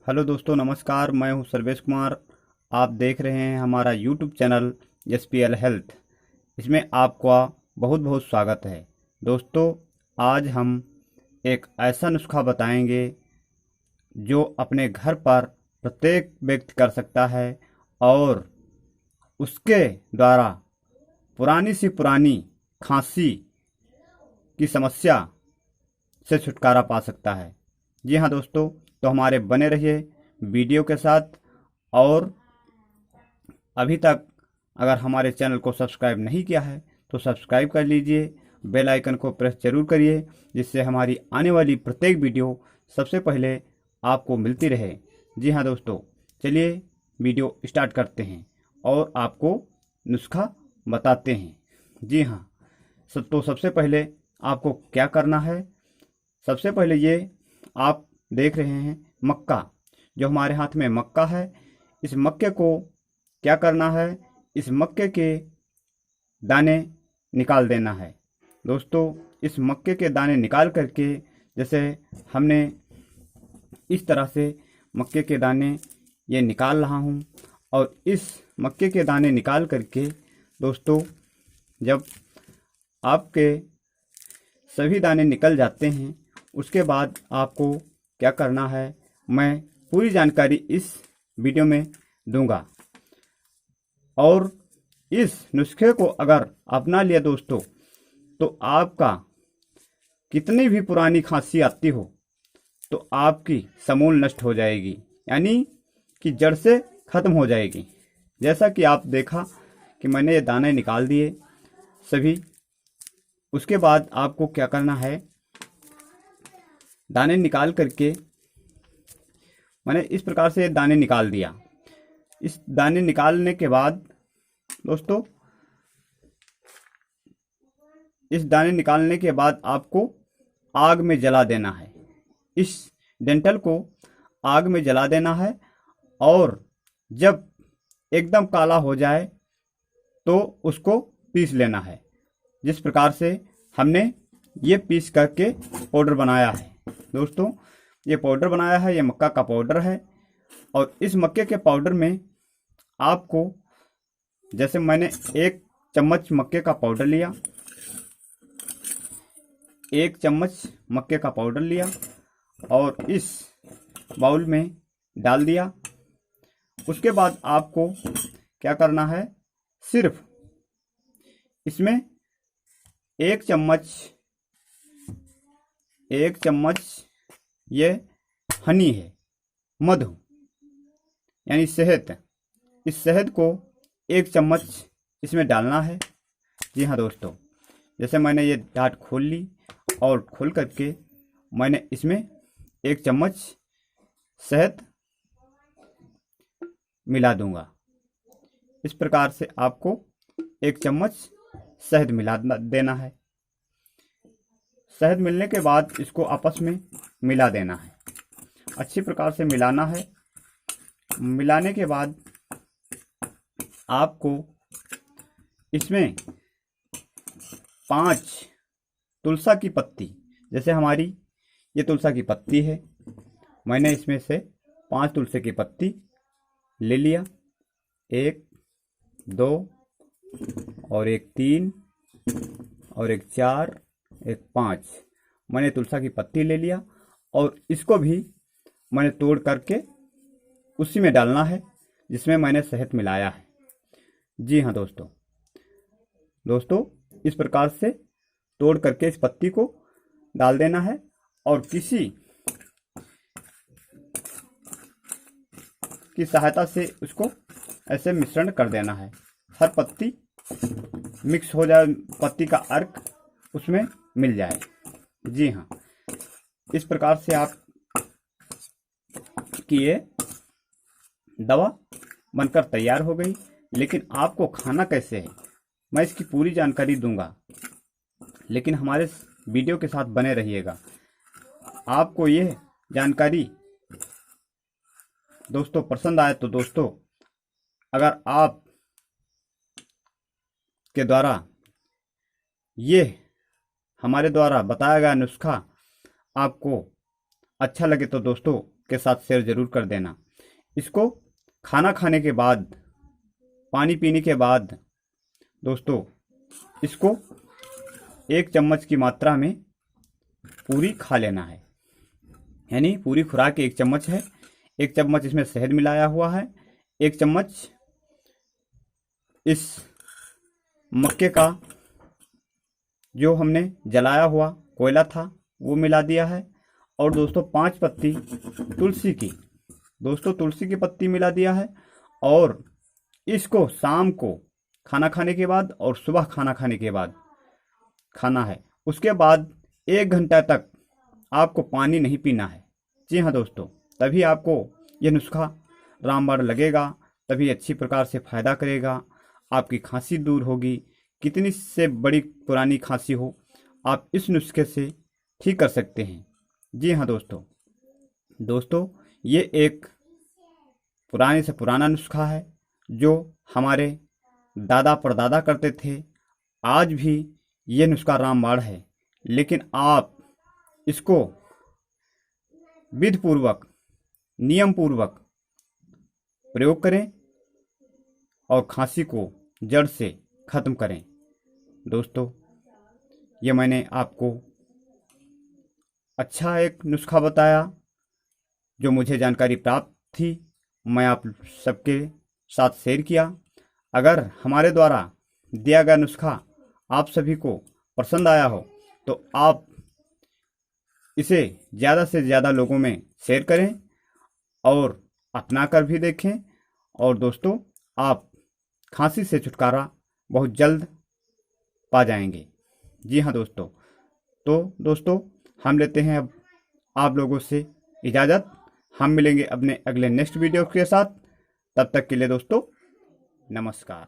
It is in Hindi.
हेलो दोस्तों, नमस्कार। मैं हूं सर्वेश कुमार। आप देख रहे हैं हमारा यूट्यूब चैनल SPL हेल्थ। इसमें आपका बहुत बहुत स्वागत है। दोस्तों, आज हम एक ऐसा नुस्खा बताएंगे जो अपने घर पर प्रत्येक व्यक्ति कर सकता है और उसके द्वारा पुरानी सी पुरानी खांसी की समस्या से छुटकारा पा सकता है। जी हाँ दोस्तों, तो हमारे बने रहिए वीडियो के साथ। और अभी तक अगर हमारे चैनल को सब्सक्राइब नहीं किया है तो सब्सक्राइब कर लीजिए, बेल आइकन को प्रेस जरूर करिए, जिससे हमारी आने वाली प्रत्येक वीडियो सबसे पहले आपको मिलती रहे। जी हाँ दोस्तों, चलिए वीडियो स्टार्ट करते हैं और आपको नुस्खा बताते हैं। जी हाँ, तो सबसे पहले आपको क्या करना है। सबसे पहले ये आप देख रहे हैं मक्का, जो हमारे हाथ में मक्का है। इस मक्के को क्या करना है, इस मक्के के दाने निकाल देना है। दोस्तों, इस मक्के के दाने निकाल करके, जैसे हमने इस तरह से मक्के के दाने ये निकाल रहा हूँ। और इस मक्के के दाने निकाल करके दोस्तों, जब आपके सभी दाने निकल जाते हैं, उसके बाद आपको क्या करना है, मैं पूरी जानकारी इस वीडियो में दूंगा। और इस नुस्खे को अगर अपना लिया दोस्तों, तो आपका कितनी भी पुरानी खांसी आती हो तो आपकी समूल नष्ट हो जाएगी, यानी कि जड़ से खत्म हो जाएगी। जैसा कि आप देखा कि मैंने ये दाने निकाल दिए सभी। उसके बाद आपको क्या करना है, दाने निकाल करके मैंने इस प्रकार से दाने निकाल दिया। इस दाने निकालने के बाद दोस्तों, इस दाने निकालने के बाद आपको आग में जला देना है। इस डेंटल को आग में जला देना है और जब एकदम काला हो जाए तो उसको पीस लेना है। जिस प्रकार से हमने ये पीस करके पाउडर बनाया है। दोस्तों, ये पाउडर बनाया है, ये मक्का का पाउडर है। और इस मक्के के पाउडर में आपको, जैसे मैंने 1 चम्मच मक्के का पाउडर लिया, 1 चम्मच मक्के का पाउडर लिया और इस बाउल में डाल दिया। उसके बाद आपको क्या करना है, सिर्फ इसमें 1 चम्मच ये हनी है, मधु यानी शहद। इस शहद को 1 चम्मच इसमें डालना है। जी हाँ दोस्तों, जैसे मैंने ये डाट खोल ली और खोल करके मैंने इसमें 1 चम्मच शहद मिला दूंगा। इस प्रकार से आपको 1 चम्मच शहद मिला देना है। शहद मिलने के बाद इसको आपस में मिला देना है, अच्छी प्रकार से मिलाना है। मिलाने के बाद आपको इसमें 5 तुलसा की पत्ती, जैसे हमारी ये तुलसा की पत्ती है, मैंने इसमें से 5 तुलसी की पत्ती ले लिया। 1, 2 और 1 3 और 1 4, 1 5 मैंने तुलसा की पत्ती ले लिया और इसको भी मैंने तोड़ करके उसी में डालना है जिसमें मैंने शहद मिलाया है। जी हाँ दोस्तों, इस प्रकार से तोड़ करके इस पत्ती को डाल देना है और किसी की सहायता से उसको ऐसे मिश्रण कर देना है। हर पत्ती मिक्स हो जाए, पत्ती का अर्क उसमें मिल जाए। जी हाँ, इस प्रकार से आप की ये दवा बनकर तैयार हो गई। लेकिन आपको खाना कैसे है, मैं इसकी पूरी जानकारी दूंगा, लेकिन हमारे वीडियो के साथ बने रहिएगा। आपको ये जानकारी दोस्तों पसंद आए तो दोस्तों, अगर आप के द्वारा ये हमारे द्वारा बताया गया नुस्खा आपको अच्छा लगे तो दोस्तों के साथ शेयर ज़रूर कर देना। इसको खाना खाने के बाद, पानी पीने के बाद दोस्तों इसको 1 चम्मच की मात्रा में पूरी खा लेना है। यानी पूरी खुराक 1 चम्मच है। 1 चम्मच इसमें शहद मिलाया हुआ है। 1 चम्मच इस मक्के का जो हमने जलाया हुआ कोयला था वो मिला दिया है। और दोस्तों 5 पत्ती तुलसी की, दोस्तों तुलसी की पत्ती मिला दिया है। और इसको शाम को खाना खाने के बाद और सुबह खाना खाने के बाद खाना है। उसके बाद 1 घंटा तक आपको पानी नहीं पीना है। जी हाँ दोस्तों, तभी आपको यह नुस्खा रामबाण लगेगा, तभी अच्छी प्रकार से फ़ायदा करेगा। आपकी खांसी दूर होगी। कितनी से बड़ी पुरानी खांसी हो, आप इस नुस्खे से ठीक कर सकते हैं। जी हाँ दोस्तों ये एक पुराने से पुराना नुस्खा है जो हमारे दादा परदादा करते थे। आज भी ये नुस्खा रामबाण है, लेकिन आप इसको विधिपूर्वक, नियम पूर्वक प्रयोग करें और खांसी को जड़ से ख़त्म करें। दोस्तों ये मैंने आपको अच्छा एक नुस्खा बताया जो मुझे जानकारी प्राप्त थी, मैं आप सबके साथ शेयर किया। अगर हमारे द्वारा दिया गया नुस्खा आप सभी को पसंद आया हो तो आप इसे ज़्यादा से ज़्यादा लोगों में शेयर करें और अपना कर भी देखें। और दोस्तों आप खांसी से छुटकारा बहुत जल्द पा जाएंगे। जी हाँ दोस्तों, तो दोस्तों हम लेते हैं अब आप लोगों से इजाज़त। हम मिलेंगे अपने अगले नेक्स्ट वीडियो के साथ। तब तक के लिए दोस्तों नमस्कार।